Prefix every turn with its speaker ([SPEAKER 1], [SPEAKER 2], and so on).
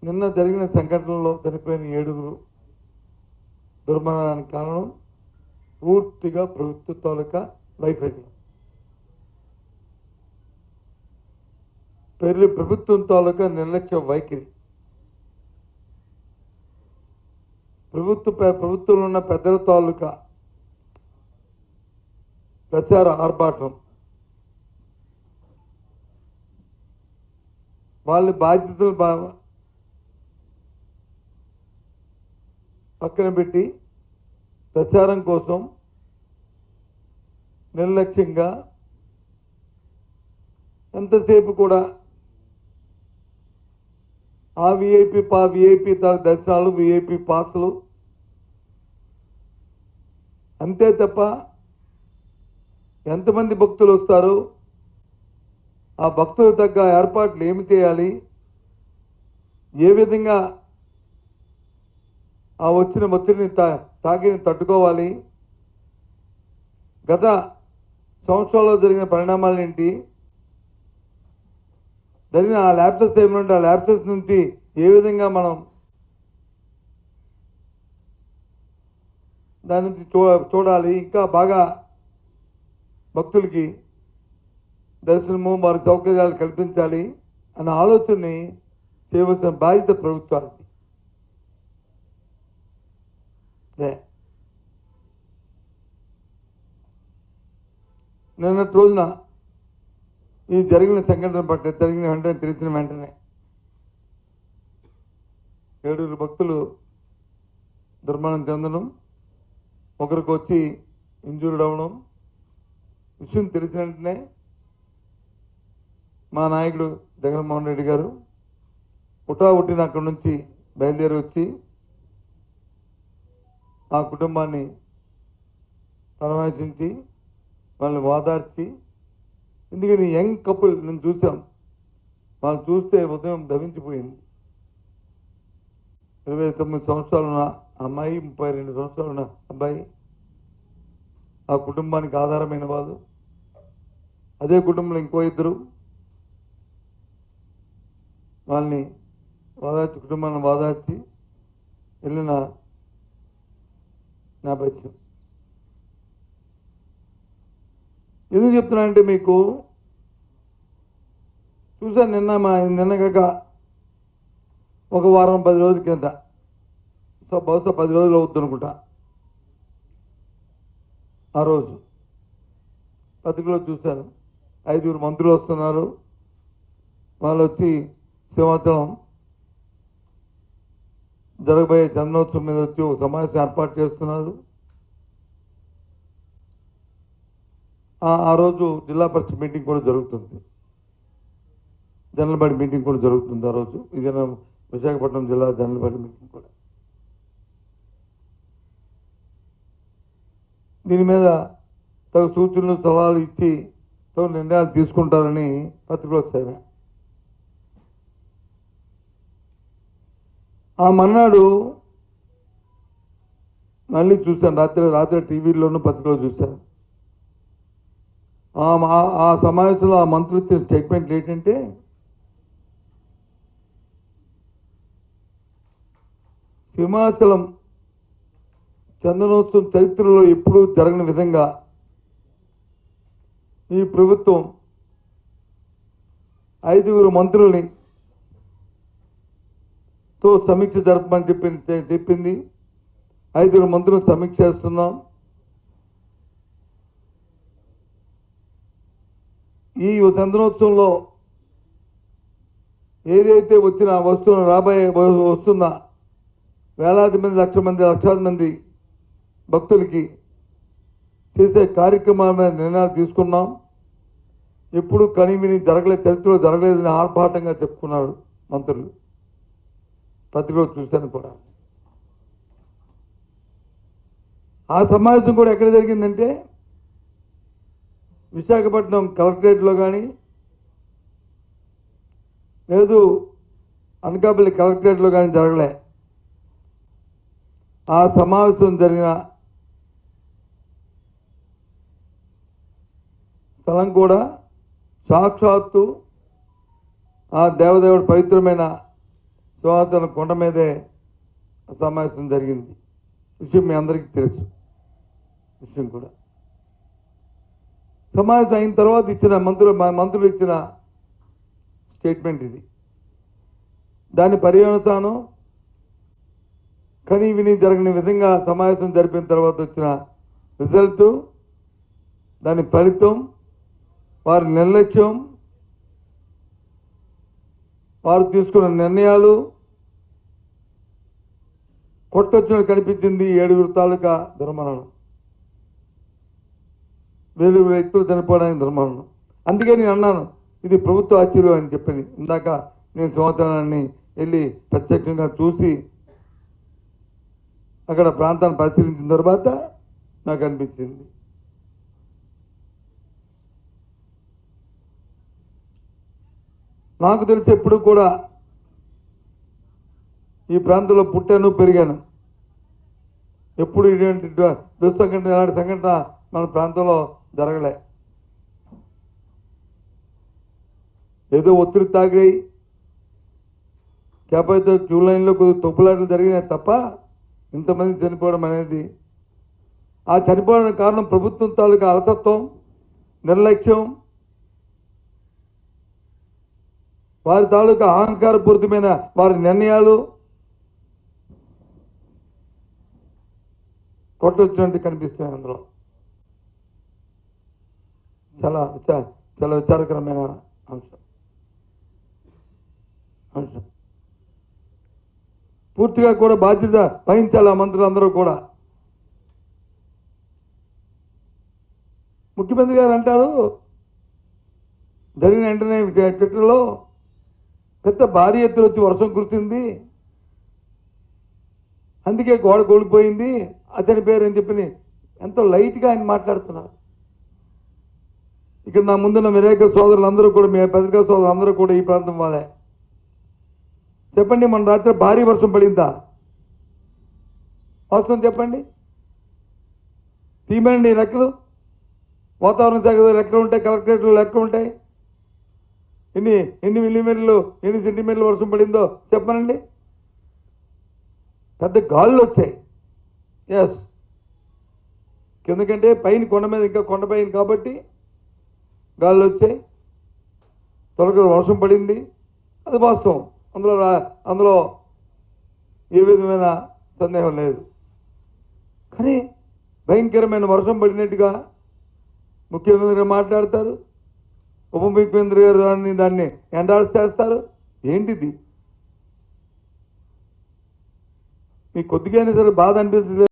[SPEAKER 1] నిన్న జరిగిన సంఘటనలో చనిపోయిన 7 దుర్మరణానికి కారణం పూర్తిగా ప్రభుత్వ తాలూకా వైఫల్యం. ప్రభుత్వం తాలూకా నిర్లక్ష్య వైఖరి. ప్రభుత్వంలో ఉన్న పెద్దల తాలూకా ప్రచార ఆర్భాటం, వాళ్ళ బాధ్యతలు పక్కన పెట్టి ప్రచారం కోసం నిర్లక్ష్యంగా ఎంతసేపు కూడా ఆ విఐపి దర్శనాలు, విఐపి పాసులు అంతే తప్ప ఎంతమంది భక్తులు వస్తారు, ఆ భక్తులకు తగ్గ ఏర్పాట్లు ఏమి చేయాలి, ఏ విధంగా ఆ వచ్చిన ఒత్తిడిని తాకిని తట్టుకోవాలి, గత సంవత్సరాల్లో జరిగిన పరిణామాలు ఏంటి, జరిగిన ఆ ల్యాప్సెస్ ఏమిటంటే ఆ ల్యాప్సెస్ నుంచి ఏ విధంగా మనం దాని నుంచి చూడాలి, ఇంకా బాగా భక్తులకి దర్శనము వారి సౌకర్యాలు కల్పించాలి అన్న ఆలోచనని చేయవలసిన బాధ్యత ప్రభుత్వానికి. నిన్నటి రోజున ఈ జరిగిన సంఘటన పట్ల తెలిసిన వెంటనే 7 భక్తులు దుర్మరణం చెందడం, ఒకరికి వచ్చి ఇంజూర్డ్ అవ్వడం, విషయం తెలిసిన వెంటనే మా నాయకుడు జగన్మోహన్ రెడ్డి గారు పుట్టిన అక్కడి నుంచి బయలుదేరి వచ్చి ఆ కుటుంబాన్ని పరామర్శించి వాళ్ళని వాదార్చి, ఎందుకని యంగ్ కపుల్ నేను చూసాం, వాళ్ళు చూస్తే ఉదయం దవించిపోయింది. 29 సంవత్సరాలు ఉన్న అమ్మాయి, 32 సంవత్సరాలు ఉన్న అబ్బాయి, ఆ కుటుంబానికి ఆధారమైన వాళ్ళు. అదే కుటుంబంలో ఇంకో 2 వాళ్ళని కుటుంబాన్ని వాదార్చి వెళ్ళిన నేపథ్యం. ఎందుకు చెప్తున్నానంటే మీకు చూసాను నిన్నగాక ఒక వారం 10 రోజుల కింద, బహుశా 10 రోజులు అవుతుంది అనుకుంటా, ఆ రోజు పత్రికలో చూశాను 5 మంత్రులు వస్తున్నారు. వాళ్ళు వచ్చి సింహాచలం జరగబోయే చందనోత్సవం మీద వచ్చి ఒక సమావేశం ఏర్పాటు చేస్తున్నారు. ఆ రోజు జిల్లా పరిషత్ మీటింగ్ కూడా జరుగుతుంది, జనరల్ బాడీ మీటింగ్ కూడా జరుగుతుంది ఆ రోజు. ఇది విశాఖపట్నం జిల్లా జనరల్ బాడీ మీటింగ్ కూడా. దీని మీద తగు సూచనలు సలహాలు ఇచ్చి తగు నిర్ణయాలు తీసుకుంటారని పత్రికలో వచ్చాయి. ఆ మన్నాడు మళ్ళీ చూశాను, రాత్రి టీవీలోనూ పత్రికలో చూశాను. ఆ సమావేశంలో ఆ మంత్రులు ఇచ్చిన స్టేట్మెంట్లు ఏంటంటే, సింహాచలం చందనోత్సవం చరిత్రలో ఎప్పుడూ జరగని విధంగా ఈ ప్రభుత్వం 5 మంత్రుల్ని తో సమీక్ష జరపమని చెప్పింది. 5 మంత్రులు సమీక్ష చేస్తున్నాం. ఈ చందనోత్సవంలో ఏదైతే వస్తున్న వేలాది మంది, లక్షలాది మంది భక్తులకి చేసే కార్యక్రమాల మీద నిర్ణయాలు తీసుకున్నాం. ఎప్పుడు కనివిని చరిత్రలో జరగలేదని ఆర్భాటంగా చెప్పుకున్నారు మంత్రులు. పత్రికలో చూశాను కూడా. ఆ సమావేశం కూడా ఎక్కడ జరిగిందంటే విశాఖపట్నం కలెక్టరేట్లో కానీ లేదు అనకాపల్లి కలెక్టరేట్లో కానీ జరగలే. ఆ సమావేశం జరిగిన స్థలం కూడా సాక్షాత్తు ఆ దేవదేవుడు పవిత్రమైన సింహాచలం కొండ మీదే సమావేశం జరిగింది. విషయం మీ అందరికీ తెలుసు. విషయం కూడా సమావేశం అయిన తర్వాత ఇచ్చిన మంత్రులు ఇచ్చిన స్టేట్మెంట్ ఇది. దాని పర్యవసానం కనీ విని జరగని విధంగా సమావేశం జరిపిన తర్వాత వచ్చిన రిజల్ట్, దాని ఫలితం, వారి నిర్లక్ష్యం, వారు తీసుకున్న నిర్ణయాలు కొట్టొచ్చినట్టు కనిపించింది. 7 తాలూకా దుర్మరణం, 7 వ్యక్తులు చనిపోవడానికి దుర్మరణం. అందుకే నేను అన్నాను ఇది ప్రభుత్వ ఆశ్చర్యం అని చెప్పని. ఇందాక నేను సంవత్సరాన్ని వెళ్ళి ప్రత్యక్షంగా చూసి అక్కడ ప్రాంతాన్ని పరిశీలించిన తర్వాత నాకు అనిపించింది. నాకు తెలిసి ఎప్పుడు కూడా ఈ ప్రాంతంలో పుట్టాను, పెరిగాను. ఎప్పుడు ఇటువంటి దుస్సంఘటన, ఇలాంటి సంఘటన మన ప్రాంతంలో జరగలే. ఏదో ఒత్తిడి తాగాయి, లేకపోతే క్యూ లైన్లో కొద్దిగా తొప్పులాటలు జరిగినాయి తప్ప ఇంతమంది చనిపోవడం అనేది, ఆ చనిపోవడానికి కారణం ప్రభుత్వం తాలూకా అలసత్వం, నిర్లక్ష్యం, వారి తాలూకా అహంకారపూరితమైన వారి నిర్ణయాలు కొట్టొచ్చినట్టు కనిపిస్తాయి. అందులో చాలా విచారకరమైన అంశం. పూర్తిగా కూడా బాధ్యత వహించాలి ఆ మంత్రులందరూ కూడా. ముఖ్యమంత్రి గారు అంటారు జరిగిన వెంటనే ట్విట్టర్లో పెద్ద భారీ ఎత్తున వచ్చి వర్షం కురిసింది, అందుకే గోడ కూలిపోయింది, అతని పేరు అని చెప్పి ఎంతో లైట్గా ఆయన మాట్లాడుతున్నారు. ఇక్కడ నా ముందున్న విలేకరుల సోదరులందరూ కూడా, మీ పత్రికా సోదరులు అందరూ కూడా ఈ ప్రాంతం వాళ్ళే. చెప్పండి, మన రాత్రి భారీ వర్షం పడిందా? వాస్తవం చెప్పండి. తీయమండి లెక్కలు, వాతావరణ శాఖ లెక్కలు ఉంటాయి, కలెక్టరేట్లో లెక్కలు ఉంటాయి. ఎన్ని మిల్లీమీటర్లు, ఎన్ని సెంటీమీటర్లు వర్షం పడిందో చెప్పనండి. పెద్ద గాలులు వచ్చాయి. ఎస్, ఎందుకంటే పైన కొండ మీద, ఇంకా కొండ పైన కాబట్టి గాలులు వచ్చాయి, త్వరగా వర్షం పడింది, అది వాస్తవం. అందులో ఏ విధమైన సందేహం లేదు. కానీ భయంకరమైన వర్షం పడినట్టుగా ముఖ్యమంత్రి గారు మాట్లాడతారు, ఉప ముఖ్యమంత్రి గారు దాన్ని ఎండార్స్ చేస్తారు. ఏంటిది? మీకు కొద్దిగా సరే బాధ అనిపించలేదు?